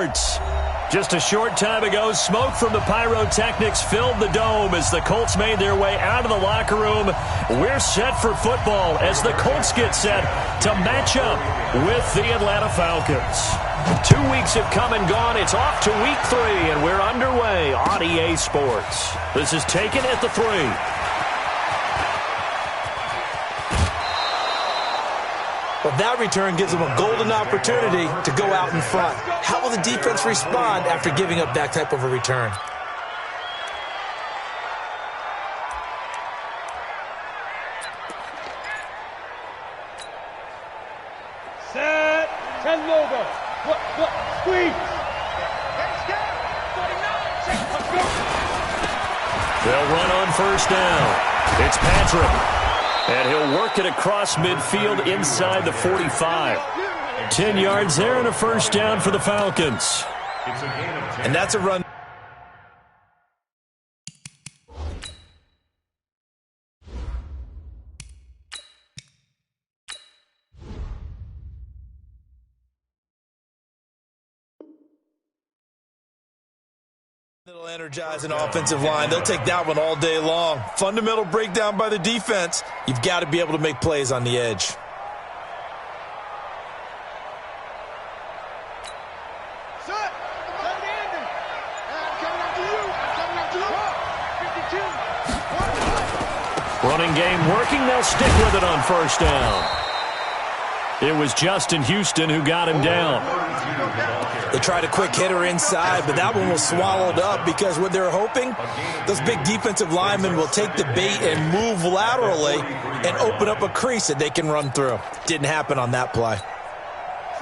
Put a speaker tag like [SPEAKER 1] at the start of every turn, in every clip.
[SPEAKER 1] Sports. Just a short time ago, smoke from the pyrotechnics filled the dome as the Colts made their way out of the locker room. We're set for football as the Colts get set to match up with the Atlanta Falcons. 2 weeks have come and gone. It's off to week 3, and we're underway on EA Sports. This is taken at the 3.
[SPEAKER 2] Well, that return gives them a golden opportunity to go out in front. How will the defense respond after giving up that type of a return?
[SPEAKER 3] Set. 10 over. Squeeze.
[SPEAKER 1] They'll run on first down. It's Patrick. And he'll work it across midfield inside the 45. 10 yards there and a first down for the Falcons.
[SPEAKER 2] And that's a run. Little energizing offensive line. They'll take that one all day long. Fundamental breakdown by the defense. You've got to be able to make plays on the edge.
[SPEAKER 1] Running game working. They'll stick with it on first down. It was Justin Houston who got him down.
[SPEAKER 2] They tried a quick hitter inside, but that one was swallowed up because what they're hoping, those big defensive linemen will take the bait and move laterally and open up a crease that they can run through. Didn't happen on that play.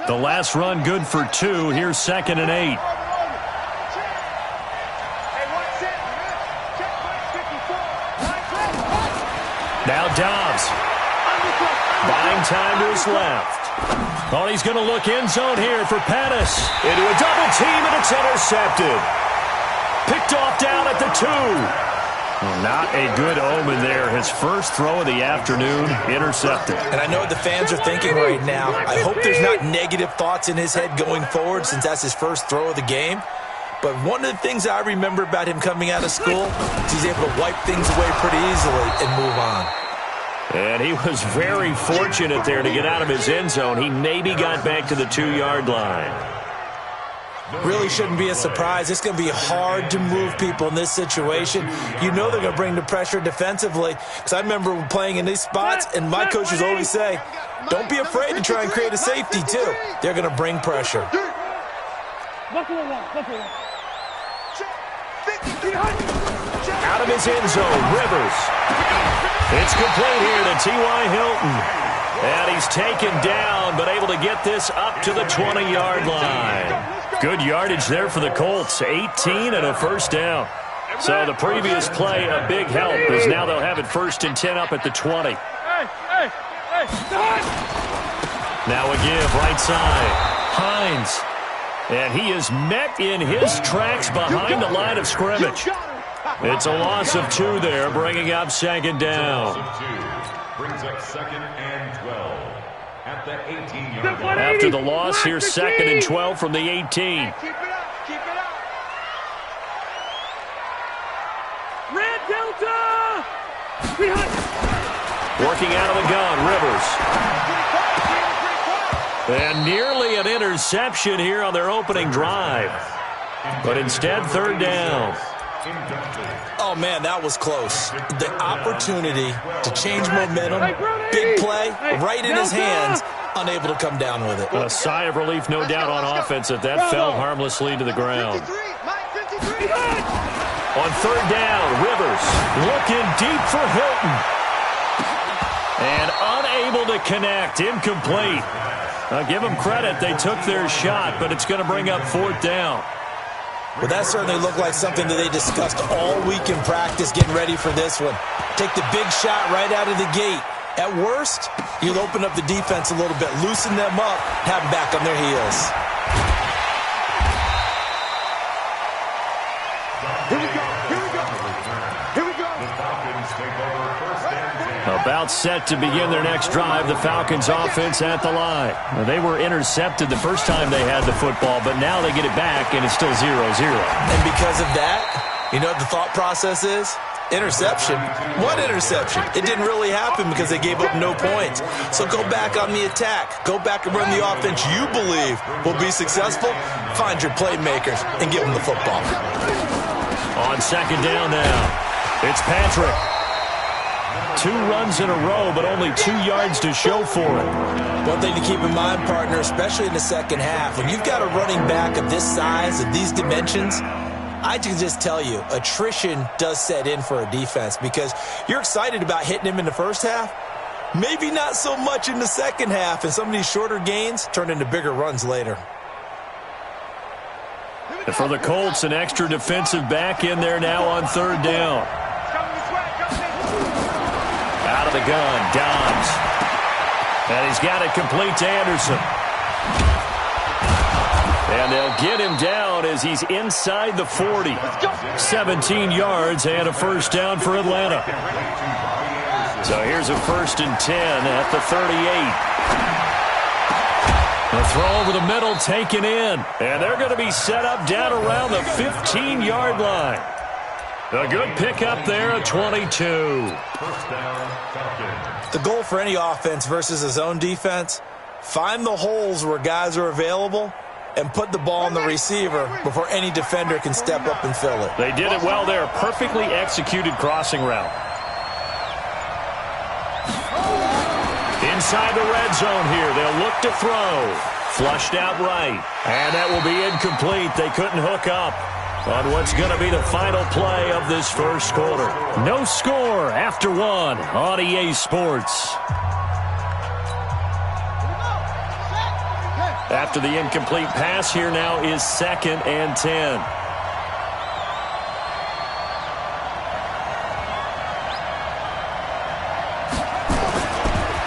[SPEAKER 1] The last run good for 2. Here's 2nd and 8. Now Dobbs. Buying time to his left. Oh, he's going to look end zone here for Pettis. Into a double team, and it's intercepted. Picked off down at the 2. Well, not a good omen there. His first throw of the afternoon, intercepted.
[SPEAKER 2] And I know what the fans are thinking right now. I hope there's not negative thoughts in his head going forward since that's his first throw of the game. But one of the things I remember about him coming out of school is he's able to wipe things away pretty easily and move on.
[SPEAKER 1] And he was very fortunate there to get out of his end zone. He maybe got back to the 2-yard line.
[SPEAKER 2] Really shouldn't be a surprise. It's going to be hard to move people in this situation. You know they're going to bring the pressure defensively. Because I remember playing in these spots, and my coaches always say, don't be afraid to try and create a safety, too. They're going to bring pressure.
[SPEAKER 1] Out of his end zone, Rivers. It's complete here to T.Y. Hilton. And he's taken down, but able to get this up to the 20-yard line. Good yardage there for the Colts. 18 and a first down. So the previous play, a big help, as now they'll have it 1st and 10 up at the 20. Now a give, right side. Hines. And he is met in his tracks behind the line of scrimmage. It's a loss of 2 there, bringing up 2nd down.
[SPEAKER 4] Brings up 2nd and 12 at the 18-yard line.
[SPEAKER 1] After the loss, here's 2nd and 12 from the 18.
[SPEAKER 3] Keep it up. Red Delta!
[SPEAKER 1] Working out of the gun, Rivers. And nearly an interception here on their opening drive. But instead, 3rd down.
[SPEAKER 2] Oh, man, that was close. The opportunity to change momentum, big play, right in his hands, unable to come down with it.
[SPEAKER 1] A sigh of relief, no doubt, on offense that fell harmlessly to the ground. On 3rd down, Rivers looking deep for Hilton. And unable to connect, incomplete. I'll give them credit, they took their shot, but it's going to bring up 4th down.
[SPEAKER 2] Well, that certainly looked like something that they discussed all week in practice getting ready for this one. Take the big shot right out of the gate. At worst, you'll open up the defense a little bit, loosen them up, have them back on their heels.
[SPEAKER 1] A About set to begin their next drive, the Falcons offense at the line. They were intercepted the first time they had the football, but now they get it back, and it's still 0-0.
[SPEAKER 2] And because of that, you know what the thought process is? Interception. What interception? It didn't really happen because they gave up no points. So go back on the attack. Go back and run the offense you believe will be successful. Find your playmakers and give them the football.
[SPEAKER 1] On second down now, it's Patrick. 2 runs in a row, but only 2 yards to show for it.
[SPEAKER 2] One thing to keep in mind, partner, especially in the second half, when you've got a running back of this size, of these dimensions, I can just tell you, attrition does set in for a defense because you're excited about hitting him in the first half. Maybe not so much in the second half, and some of these shorter gains turn into bigger runs later.
[SPEAKER 1] And for the Colts, an extra defensive back in there now on third down. Out of the gun, Dobbs. And he's got it complete to Anderson. And they'll get him down as he's inside the 40. 17 yards and a first down for Atlanta. So here's a 1st and 10 at the 38. The throw over the middle taken in. And they're going to be set up down around the 15-yard line. A good pickup there at 22.
[SPEAKER 4] First down, Falcons.
[SPEAKER 2] The goal for any offense versus a zone defense, find the holes where guys are available and put the ball on the receiver before any defender can step up and fill it.
[SPEAKER 1] They did it well there. Perfectly executed crossing route. Inside the red zone here. They'll look to throw. Flushed out right. And that will be incomplete. They couldn't hook up on what's going to be the final play of this first quarter. No score after 1 on EA Sports. After the incomplete pass, here now is 2nd and 10.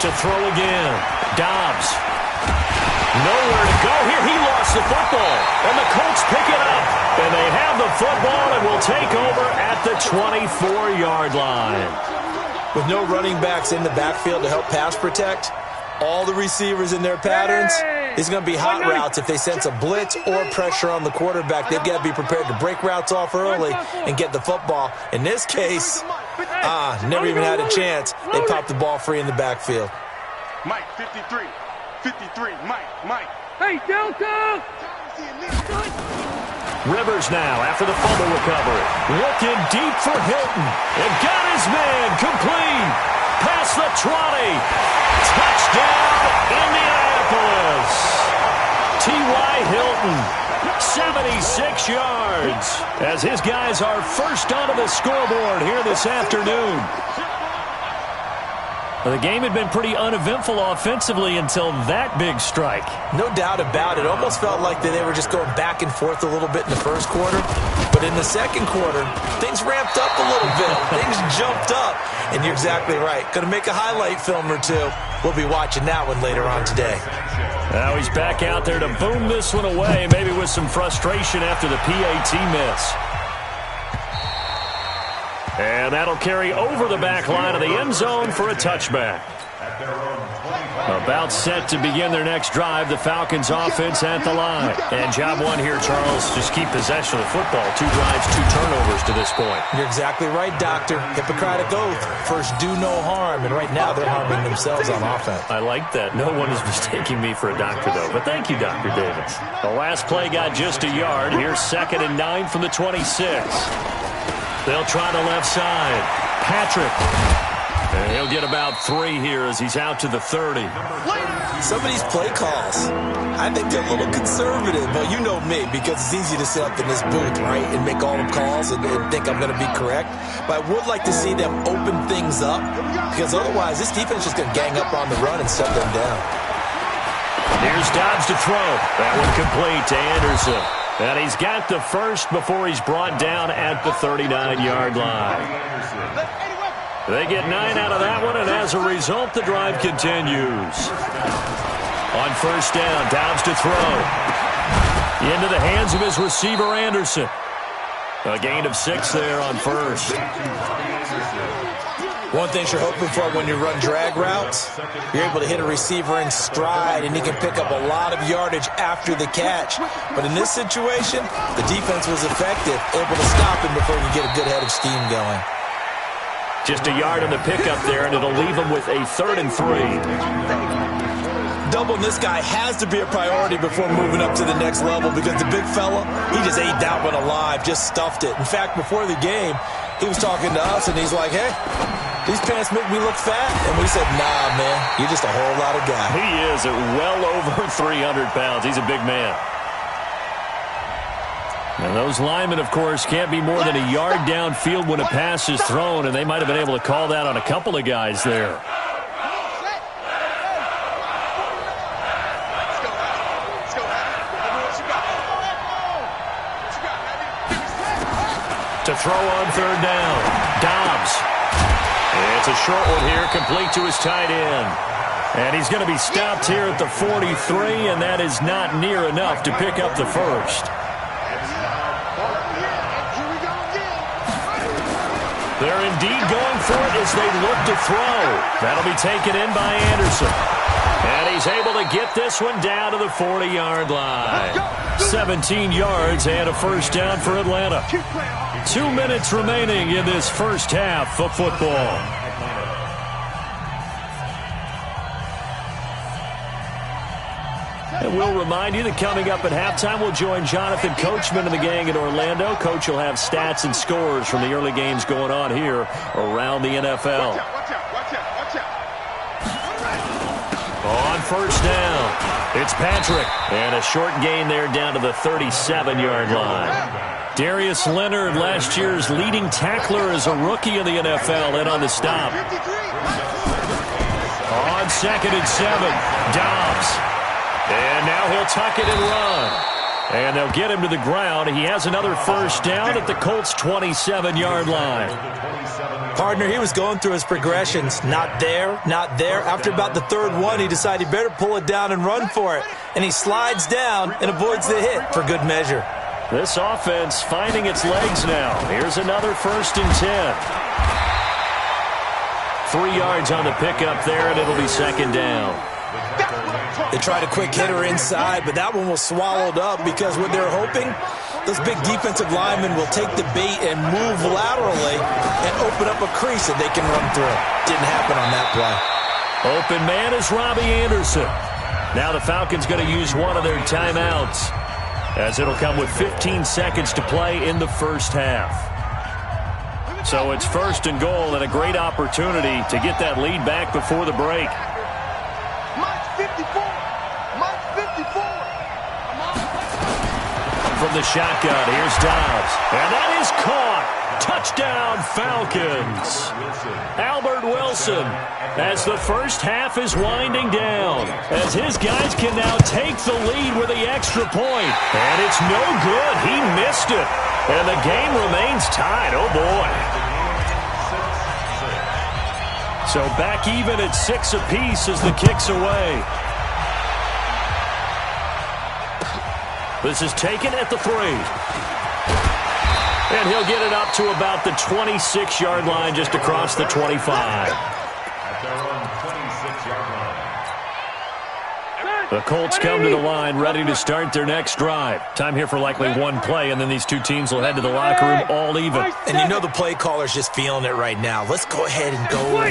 [SPEAKER 1] To throw again. Dobbs. Nowhere to go here. He lost the football. And the Colts pick it up. And they have the football and will take over at the 24-yard line.
[SPEAKER 2] With no running backs in the backfield to help pass protect, all the receivers in their patterns, it's going to be hot routes if they sense a blitz or pressure on the quarterback. They've got to be prepared to break routes off early and get the football. In this case, never even had a chance. They popped the ball free in the backfield.
[SPEAKER 3] Mike, 53. 53. Mike. Hey, Delta!
[SPEAKER 1] Rivers now after the fumble recovery. Looking deep for Hilton. And got his man complete. Past the 20. Touchdown, Indianapolis. T.Y. Hilton, 76 yards. As his guys are first onto the scoreboard here this afternoon. The game had been pretty uneventful offensively until that big strike.
[SPEAKER 2] No doubt about it. Almost felt like they were just going back and forth a little bit in the first quarter. But in the second quarter, things ramped up a little bit. Things jumped up. And you're exactly right. Going to make a highlight film or two. We'll be watching that one later on today.
[SPEAKER 1] Now he's back out there to boom this one away, maybe with some frustration after the PAT miss. And that'll carry over the back line of the end zone for a touchback. About set to begin their next drive, the Falcons offense at the line. And job 1 here, Charles, just keep possession of the football. 2 drives, 2 turnovers to this point.
[SPEAKER 2] You're exactly right, Doctor. Hippocratic oath. First, do no harm. And right now, they're harming themselves on offense.
[SPEAKER 1] I like that. No one is mistaking me for a doctor, though. But thank you, Dr. Davis. The last play got just a yard. Here's 2nd and 9 from the 26. They'll try the left side. Patrick. And he'll get about 3 here as he's out to the 30.
[SPEAKER 2] Some of these play calls, I think they're a little conservative. But you know me, because it's easy to sit up in this booth, right, and make all the calls and think I'm going to be correct. But I would like to see them open things up, because otherwise this defense is just going to gang up on the run and shut them down.
[SPEAKER 1] Here's Dobbs to throw. That one complete to Anderson. And he's got the first before he's brought down at the 39-yard line. They get 9 out of that one, and as a result, the drive continues. On first down, Dobbs to throw. Into the hands of his receiver, Anderson. A gain of 6 there on first.
[SPEAKER 2] One thing you're hoping for when you run drag routes, you're able to hit a receiver in stride, and he can pick up a lot of yardage after the catch. But in this situation, the defense was effective, able to stop him before he could get a good head of steam going.
[SPEAKER 1] Just a yard on the pickup there, and it'll leave him with a 3rd and 3.
[SPEAKER 2] Doubling this guy has to be a priority before moving up to the next level, because the big fella, he just ate that one alive, just stuffed it. In fact, before the game, he was talking to us, and he's like, hey, these pants make me look fat. And we said, nah, man, you're just a whole lot of guy.
[SPEAKER 1] He is at well over 300 pounds. He's a big man. And those linemen, of course, can't be more than a yard downfield when a pass is thrown, and they might have been able to call that on a couple of guys there. To throw on 3rd down. Dobbs. It's a short one here, complete to his tight end. And he's going to be stopped here at the 43, and that is not near enough to pick up the first. They're indeed going for it as they look to throw. That'll be taken in by Anderson. And he's able to get this one down to the 40-yard line. 17 yards and a first down for Atlanta. 2 minutes remaining in this first half of football. And we'll remind you that coming up at halftime, we'll join Jonathan Coachman and the gang in Orlando. Coach will have stats and scores from the early games going on here around the NFL. On first down, it's Patrick. And a short gain there down to the 37-yard line. Darius Leonard, last year's leading tackler as a rookie in the NFL, in on the stop. On 2nd and 7, Dobbs. And now he'll tuck it and run. And they'll get him to the ground. He has another first down at the Colts' 27-yard line.
[SPEAKER 2] Partner, he was going through his progressions. Not there, not there. After about the 3rd one, he decided he better pull it down and run for it. And he slides down and avoids the hit for good measure.
[SPEAKER 1] This offense finding its legs now. Here's another 1st and 10. 3 yards on the pickup there, and it'll be 2nd down.
[SPEAKER 2] They tried a quick hitter inside, but that one was swallowed up because what they're hoping, those big defensive linemen will take the bait and move laterally and open up a crease that they can run through. Didn't happen on that play.
[SPEAKER 1] Open man is Robbie Anderson. Now the Falcons going to use one of their timeouts, as it'll come with 15 seconds to play in the first half. So it's 1st and goal, and a great opportunity to get that lead back before the break. From the shotgun, here's Dobbs. And that is caught. Touchdown, Falcons. Albert Wilson, as the first half is winding down, as his guys can now take the lead with the extra point. And it's no good. He missed it. And the game remains tied. Oh, boy. So back even at 6 apiece as the kick's away. This is taken at the 3. And he'll get it up to about the 26-yard line, just across the 25.
[SPEAKER 4] At their own 26-yard line.
[SPEAKER 1] The Colts come to the line, ready to start their next drive. Time here for likely one play, and then these two teams will head to the locker room all even.
[SPEAKER 2] And you know the play caller's just feeling it right now. Let's go ahead and go for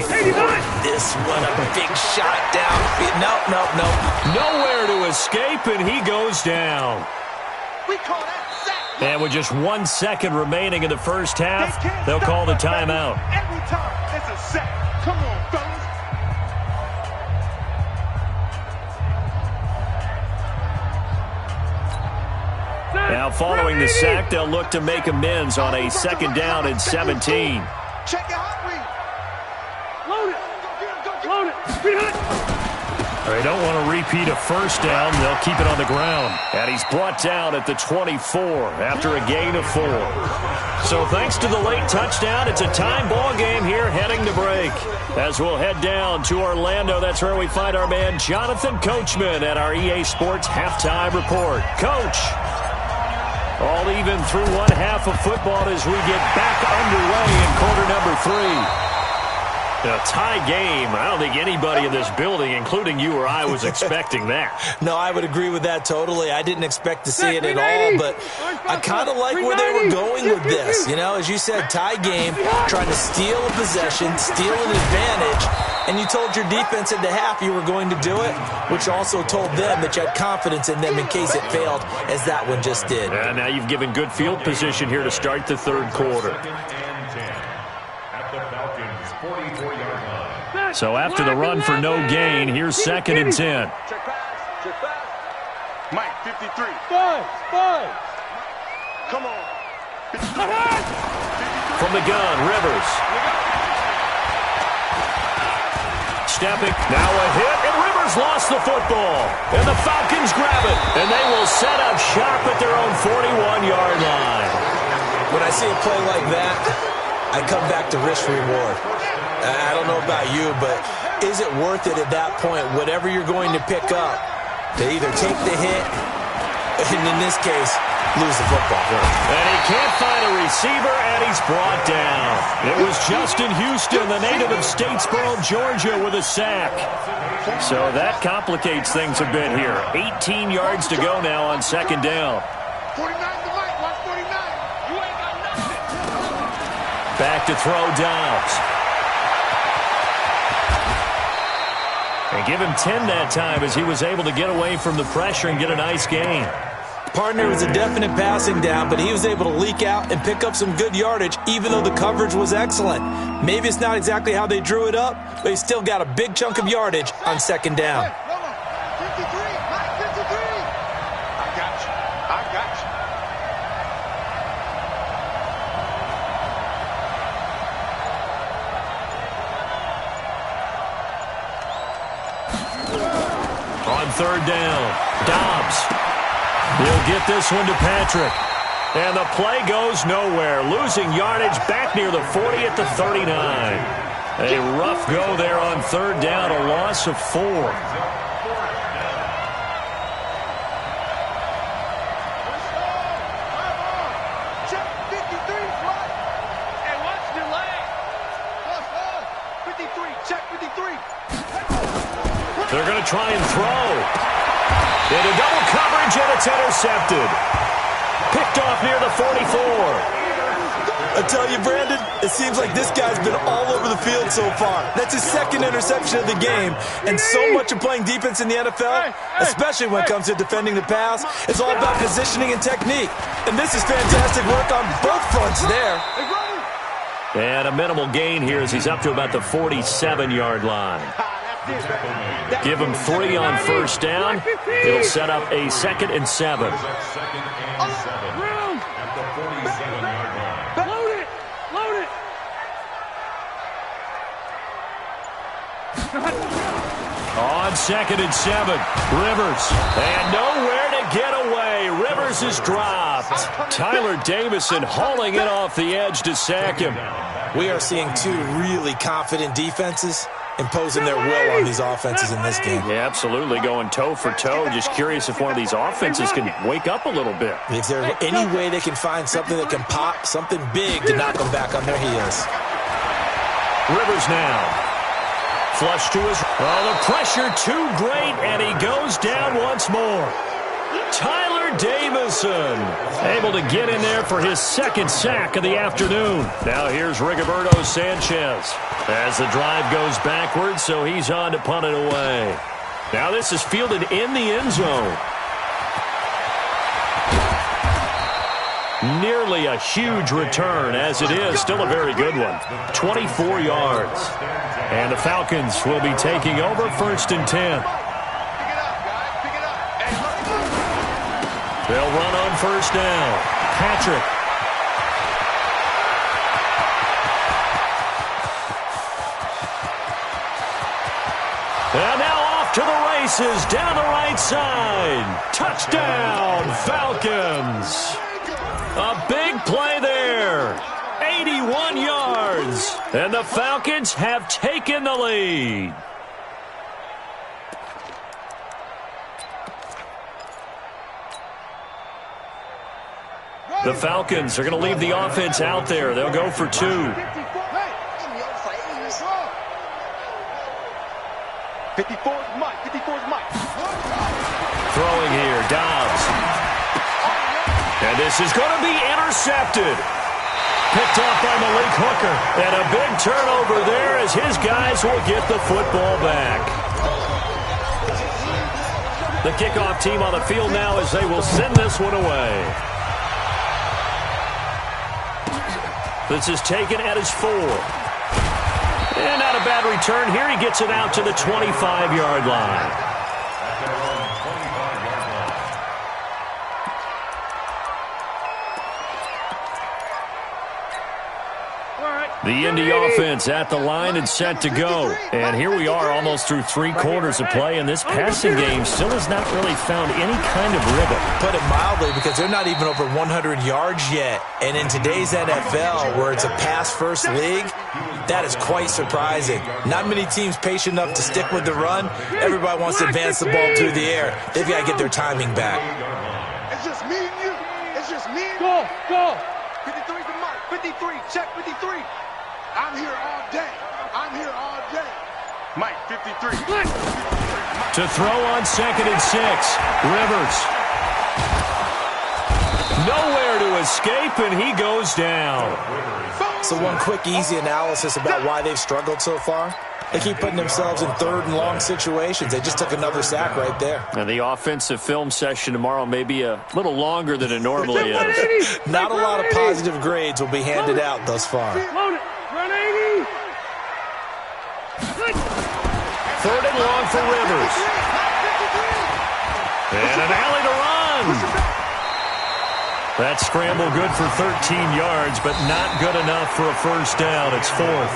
[SPEAKER 2] this one. A big shot down. No.
[SPEAKER 1] Nowhere to escape, and he goes down.
[SPEAKER 3] We call that sack.
[SPEAKER 1] And with just 1 second remaining in the first half, they'll call the timeout.
[SPEAKER 3] Every time it's a sack. Come on, fellas.
[SPEAKER 1] Now following the sack, they'll look to make amends on a 2nd down and 17.
[SPEAKER 3] Check your hot read. Load it.
[SPEAKER 1] They don't want to repeat a first down. They'll keep it on the ground. And he's brought down at the 24 after a gain of 4. So thanks to the late touchdown, it's a time ball game here heading to break. As we'll head down to Orlando, that's where we find our man Jonathan Coachman at our EA Sports Halftime Report. Coach, all even through one half of football as we get back underway in quarter number 3. A tie game. I don't think anybody in this building, including you or I, was expecting that.
[SPEAKER 2] No, I would agree with that totally. I didn't expect to see it at all, but I kind of like where they were going with this. You know, as you said, tie game, trying to steal a possession, steal an advantage, and you told your defense at the half you were going to do it, which also told them that you had confidence in them in case it failed, as that one just did.
[SPEAKER 1] And now you've given good field position here to start the third quarter. So after the run for no gain, here's 2nd and 10.
[SPEAKER 3] Check pass. Mike, 53.
[SPEAKER 5] Five.
[SPEAKER 3] Come on.
[SPEAKER 1] From the gun, Rivers. Stepping. Now a hit, and Rivers lost the football. And the Falcons grab it. And they will set up shop at their own 41-yard line.
[SPEAKER 2] When I see a play like that, I come back to risk-reward. I don't know about you, but is it worth it at that point, whatever you're going to pick up, to either take the hit, and in this case, lose the football?
[SPEAKER 1] And he can't find a receiver, and he's brought down. It was Justin Houston, the native of Statesboro, Georgia, with a sack. So that complicates things a bit here. 18 yards to go now on 2nd down.
[SPEAKER 3] 49 to Mike. Watch 49. You ain't got nothing.
[SPEAKER 1] Back to throw Dobbs. And give him 10 that time as he was able to get away from the pressure and get a nice gain.
[SPEAKER 2] Partner was a definite passing down, but he was able to leak out and pick up some good yardage, even though the coverage was excellent. Maybe it's not exactly how they drew it up, but he still got a big chunk of yardage on 2nd down.
[SPEAKER 3] 53. Mike, 53. I got you.
[SPEAKER 1] On 3rd down, Dobbs. He'll get this one to Patrick. And the play goes nowhere. Losing yardage back near the 40 at the 39. A rough go there on 3rd down, a loss of 4.
[SPEAKER 3] Check 53. Mike. Hey, watch the leg. 53. Check 53.
[SPEAKER 1] They're going to try and throw. Into double coverage, and it's intercepted. Picked off near the 44.
[SPEAKER 2] I tell you, Brandon, it seems like this guy's been all over the field so far. That's his 2nd interception of the game. And so much of playing defense in the NFL, especially when it comes to defending the pass, is all about positioning and technique. And this is fantastic work on both fronts there.
[SPEAKER 1] And a minimal gain here as he's up to about the 47-yard line. Give him 3 on 1st down. It'll set up a 2nd and 7. On 2nd and 7, Rivers. And nowhere to get away. Rivers is dropped. Tyler Davison hauling it off the edge to sack him.
[SPEAKER 2] We are seeing 2 really confident defenses imposing their will on these offenses in this game.
[SPEAKER 1] Yeah, absolutely, going toe for toe. Just curious if one of these offenses can wake up a little bit.
[SPEAKER 2] Is there any way they can find something that can pop, something big to knock them back on their heels?
[SPEAKER 1] Rivers now. Flush to his... Oh, the pressure too great, and he goes down once more. Tyler Davison able to get in there for his 2nd sack of the afternoon. Now here's Rigoberto Sanchez as the drive goes backwards, so he's on to punt it away. Now this is fielded in the end zone. Nearly a huge return, as it is still a very good one. 24 yards. And the Falcons will be taking over 1st and 10. They'll run on 1st down. Patrick. And now off to the races down the right side. Touchdown, Falcons. A big play there. 81 yards. And the Falcons have taken the lead. The Falcons are going to leave the offense out there. They'll go for 2.
[SPEAKER 3] 54's Mike. 54's Mike.
[SPEAKER 1] Throwing here, Dobbs. And this is going to be intercepted. Picked off by Malik Hooker. And a big turnover there as his guys will get the football back. The kickoff team on the field now as they will send this one away. This is taken at his 4. And not a bad return here. He gets it out to the 25-yard line. The Indy offense at the line and set to go. And here we are almost through 3 quarters of play, and this passing game still has not really found any kind of rhythm.
[SPEAKER 2] Put it mildly, because they're not even over 100 yards yet. And in today's NFL, where it's a pass-first league, that is quite surprising. Not many teams patient enough to stick with the run. Everybody wants to advance the ball through the air. They've got to get their timing back.
[SPEAKER 3] It's just me and you. It's just me and
[SPEAKER 5] you. Go.
[SPEAKER 3] 53's the mark. 53. Check 53. I'm here all day. I'm here all day. Mike, 53.
[SPEAKER 1] To throw on 2nd and 6. Rivers. Nowhere to escape, and he goes down.
[SPEAKER 2] So one quick, easy analysis about why they've struggled so far. They keep putting themselves in 3rd and long situations. They just took another sack right there.
[SPEAKER 1] And the offensive film session tomorrow may be a little longer than it normally is.
[SPEAKER 2] Not a lot of positive grades will be handed out thus far.
[SPEAKER 1] 3rd and long for Rivers. And an alley to run. That scramble good for 13 yards, but not good enough for a first down. It's 4th.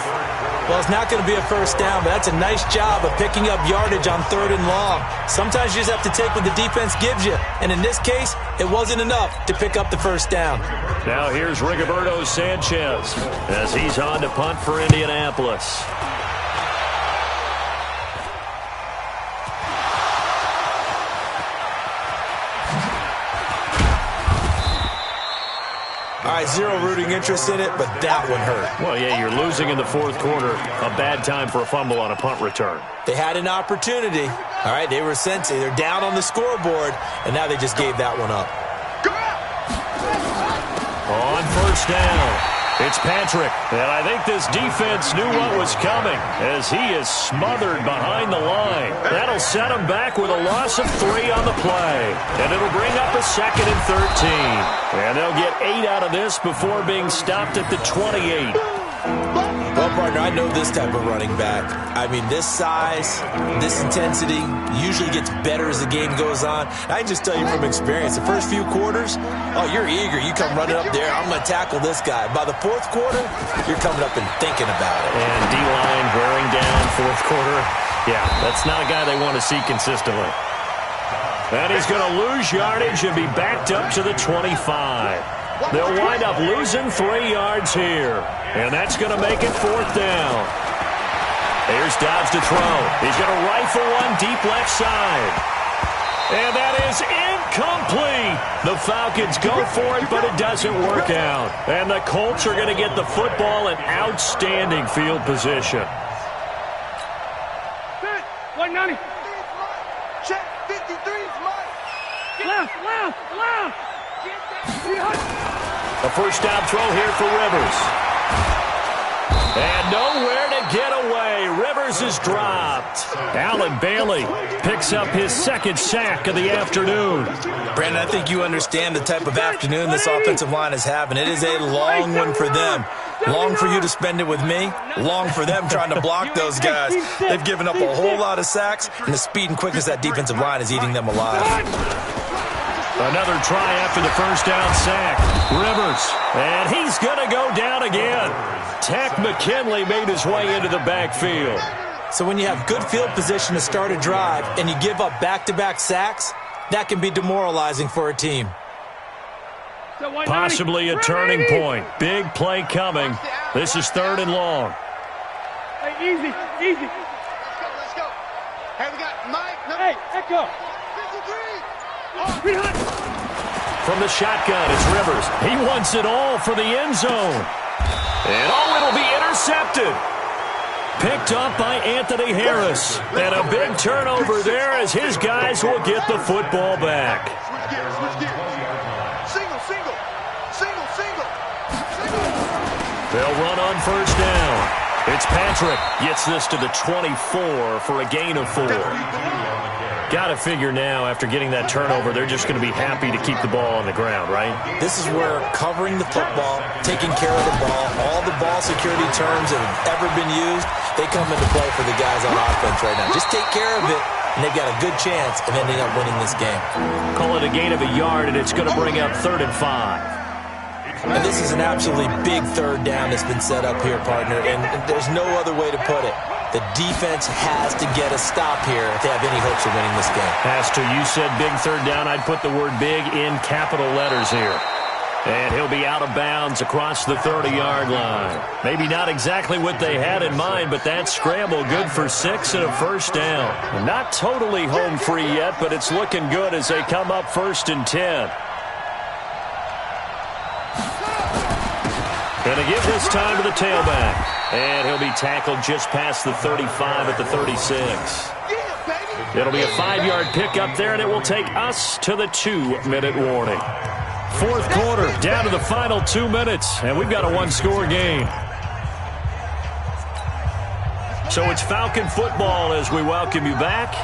[SPEAKER 2] Well, it's not going to be a first down, but that's a nice job of picking up yardage on 3rd and long. Sometimes you just have to take what the defense gives you. And in this case, it wasn't enough to pick up the first down.
[SPEAKER 1] Now here's Rigoberto Sanchez as he's on to punt for Indianapolis.
[SPEAKER 2] All right, zero rooting interest in it, but that one hurt.
[SPEAKER 1] Well, yeah, you're losing in the 4th quarter. A bad time for a fumble on a punt return.
[SPEAKER 2] They had an opportunity. All right, they were sensing. They're down on the scoreboard, and now they just gave that one up.
[SPEAKER 1] On first down, it's Patrick. And I think this defense knew what was coming as he is smothered behind the line. That'll set him back with a loss of 3 on the play. And it'll bring up a 2nd and 13. And they'll get 8 out of this before being stopped at the 28.
[SPEAKER 2] Well, partner, I know this type of running back. I mean, this size, this intensity usually gets better as the game goes on. I can just tell you from experience, the first few quarters, oh, you're eager. You come running up there, I'm going to tackle this guy. By the 4th quarter, you're coming up and thinking about it.
[SPEAKER 1] And D-line wearing down 4th quarter. Yeah, that's not a guy they want to see consistently. And he's going to lose yardage and be backed up to the 25. They'll wind up losing 3 yards here. And that's going to make it 4th down. Here's Dobbs to throw. He's going to rifle one deep left side. And that is incomplete. The Falcons go for it, but it doesn't work out. And the Colts are going to get the football in outstanding field position.
[SPEAKER 5] 190.
[SPEAKER 3] Check 53's Mike.
[SPEAKER 5] Left.
[SPEAKER 1] A first down throw here for Rivers. And nowhere to get away. Rivers is dropped. Allen Bailey picks up his 2nd sack of the afternoon.
[SPEAKER 2] Brandon, I think you understand the type of afternoon this offensive line is having. It is a long one for them. Long for you to spend it with me. Long for them trying to block those guys. They've given up a whole lot of sacks, and the speed and quickness of that defensive line is eating them alive.
[SPEAKER 1] Another try after the first down sack. Rivers, and he's going to go down again. Tech McKinley made his way into the backfield.
[SPEAKER 2] So when you have good field position to start a drive and you give up back-to-back sacks, that can be demoralizing for a team.
[SPEAKER 1] Possibly a turning point. Big play coming. This is 3rd and long.
[SPEAKER 5] Hey, easy.
[SPEAKER 3] Let's go. Hey, we got Mike.
[SPEAKER 5] Hey, Echo.
[SPEAKER 3] 53.
[SPEAKER 1] From the shotgun, it's Rivers. He wants it all for the end zone. And it'll be intercepted. Picked up by Anthony Harris. And a big turnover there as his guys will get the football back.
[SPEAKER 3] Switch gears, switch gears. Single, single. Single, single. Single.
[SPEAKER 1] They'll run on first down. It's Patrick. Gets this to the 24 for a gain of 4. Got to figure now, after getting that turnover, they're just going to be happy to keep the ball on the ground, right?
[SPEAKER 2] This is where covering the football, taking care of the ball, all the ball security terms that have ever been used, they come into play for the guys on offense right now. Just take care of it, and they've got a good chance of ending up winning this game.
[SPEAKER 1] Call it a gain of a yard, and it's going to bring up 3rd and 5.
[SPEAKER 2] And this is an absolutely big 3rd down that's been set up here, partner, and there's no other way to put it. The defense has to get a stop here if they have any hopes of winning this game.
[SPEAKER 1] Has to. You said big 3rd down. I'd put the word big in capital letters here. And he'll be out of bounds across the 30-yard line. Maybe not exactly what they had in mind, but that scramble good for 6 and a first down. Not totally home free yet, but it's looking good as they come up 1st and 10. Going to give this time to the tailback. And he'll be tackled just past the 35 at the 36. It'll be a 5-yard pickup there, and it will take us to the 2-minute warning. 4th quarter, down to the final 2 minutes, and we've got a 1-score game. So it's Falcon football as we welcome you back.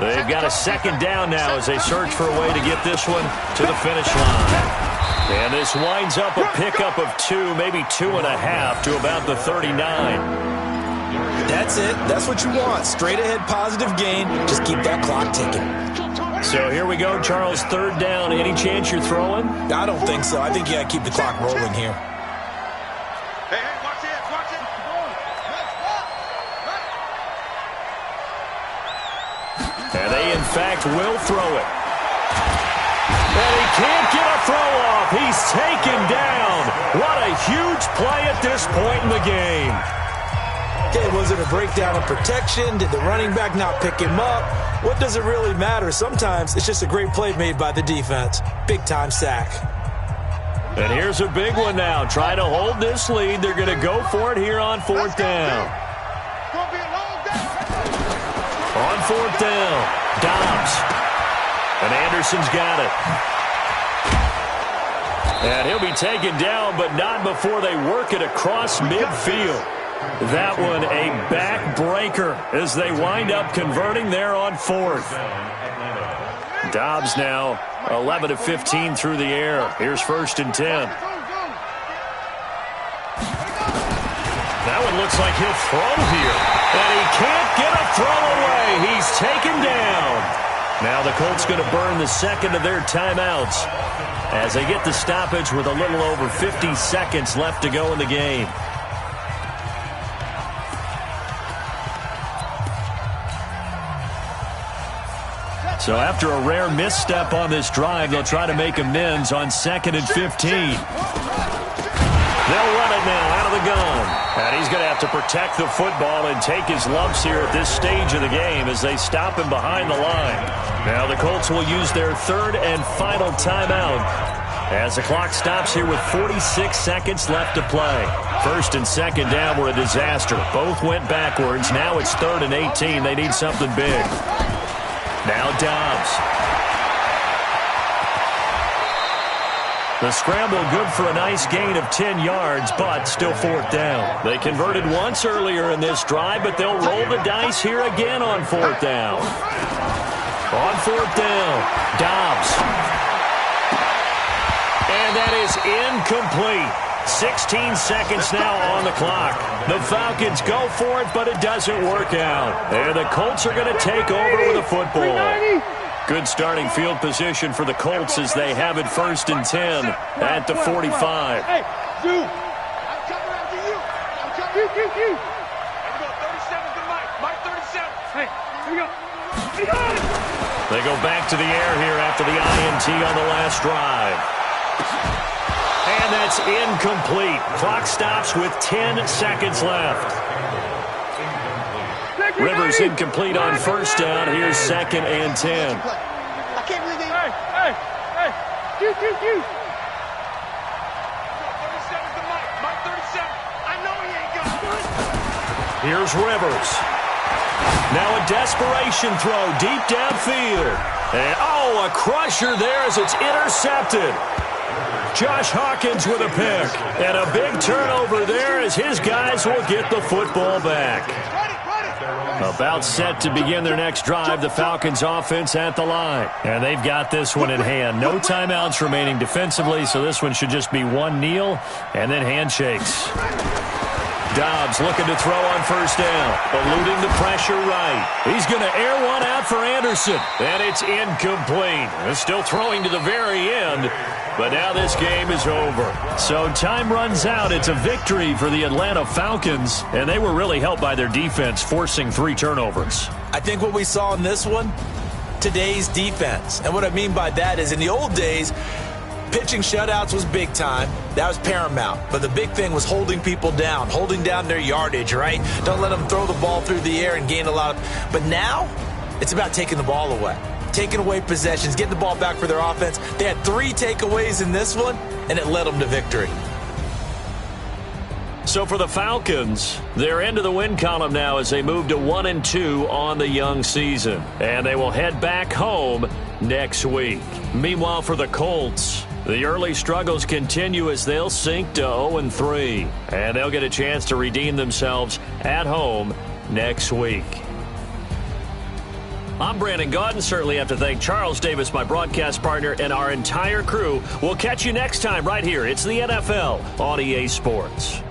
[SPEAKER 1] They've got a 2nd down now as they search for a way to get this one to the finish line. And this winds up a pickup of 2, maybe 2.5 to about the 39.
[SPEAKER 2] That's it. That's what you want. Straight ahead positive gain. Just keep that clock ticking.
[SPEAKER 1] So here we go, Charles. 3rd down. Any chance you're throwing?
[SPEAKER 2] I don't think so. I think you got to keep the clock rolling here.
[SPEAKER 3] Hey, watch it, watch it.
[SPEAKER 1] And they, in fact, will throw it. And he can't get a throw off. He's taken down. What a huge play at this point in the game.
[SPEAKER 2] Okay, was it a breakdown of protection? Did the running back not pick him up? What does it really matter? Sometimes it's just a great play made by the defense. Big-time sack.
[SPEAKER 1] And here's a big one now. Try to hold this lead. They're going to go for it here on 4th down. On 4th down, Dobbs. And Anderson's got it. And he'll be taken down, but not before they work it across midfield. That one a backbreaker as they wind up converting there on 4th. Dobbs now 11 of 15 through the air. Here's 1st and 10. That one looks like he'll throw here. And he can't get a throw away. He's taken down. Now the Colts going to burn the 2nd of their timeouts as they get the stoppage with a little over 50 seconds left to go in the game. So after a rare misstep on this drive, they'll try to make amends on 2nd and 15. They'll run it now out of the gun. And he's going to have to protect the football and take his lumps here at this stage of the game as they stop him behind the line. Now the Colts will use their 3rd and final timeout as the clock stops here with 46 seconds left to play. 1st and 2nd down were a disaster. Both went backwards. Now it's 3rd and 18. They need something big. Now Dobbs. The scramble good for a nice gain of 10 yards, but still 4th down. They converted once earlier in this drive, but they'll roll the dice here again on 4th down. On 4th down, Dobbs. And that is incomplete. 16 seconds now on the clock. The Falcons go for it, but it doesn't work out. And the Colts are going to take over with a football. Good starting field position for the Colts as they have it 1st and 10 at the 45.
[SPEAKER 5] Hey, dude.
[SPEAKER 3] I'm coming after you. I'm coming after you. Here we go, 37 to Mike. Mike 37.
[SPEAKER 5] Hey, here we go. We got it.
[SPEAKER 1] They go back to the air here after the INT on the last drive. And that's incomplete. Clock stops with 10 seconds left. Rivers incomplete on 1st down. Here's 2nd and 10.
[SPEAKER 3] I can't believe they...
[SPEAKER 5] Hey. Shoot.
[SPEAKER 3] 37 to Mike. Mike 37. I know he ain't got it.
[SPEAKER 1] Here's Rivers. Now a desperation throw deep downfield. And, a crusher there as it's intercepted. Josh Hawkins with a pick. And a big turnover there as his guys will get the football back. About set to begin their next drive, the Falcons offense at the line. And they've got this one in hand. No timeouts remaining defensively, so this one should just be one kneel and then handshakes. Dobbs looking to throw on first down, eluding the pressure right. He's going to air one out for Anderson, and it's incomplete. They're still throwing to the very end, but now this game is over. So time runs out. It's a victory for the Atlanta Falcons, and they were really helped by their defense, forcing 3 turnovers.
[SPEAKER 2] I think what we saw in this one, today's defense. And what I mean by that is in the old days, pitching shutouts was big time. That was paramount. But the big thing was holding people down, holding down their yardage, right? Don't let them throw the ball through the air and gain a lot of... But now, it's about taking the ball away. Taking away possessions, getting the ball back for their offense. They had 3 takeaways in this one, and it led them to victory.
[SPEAKER 1] So for the Falcons, they're into the win column now as they move to 1-2 on the young season. And they will head back home next week. Meanwhile, for the Colts, the early struggles continue as they'll sink to 0-3. And they'll get a chance to redeem themselves at home next week. I'm Brandon Gaudin. Certainly have to thank Charles Davis, my broadcast partner, and our entire crew. We'll catch you next time right here. It's the NFL on EA Sports.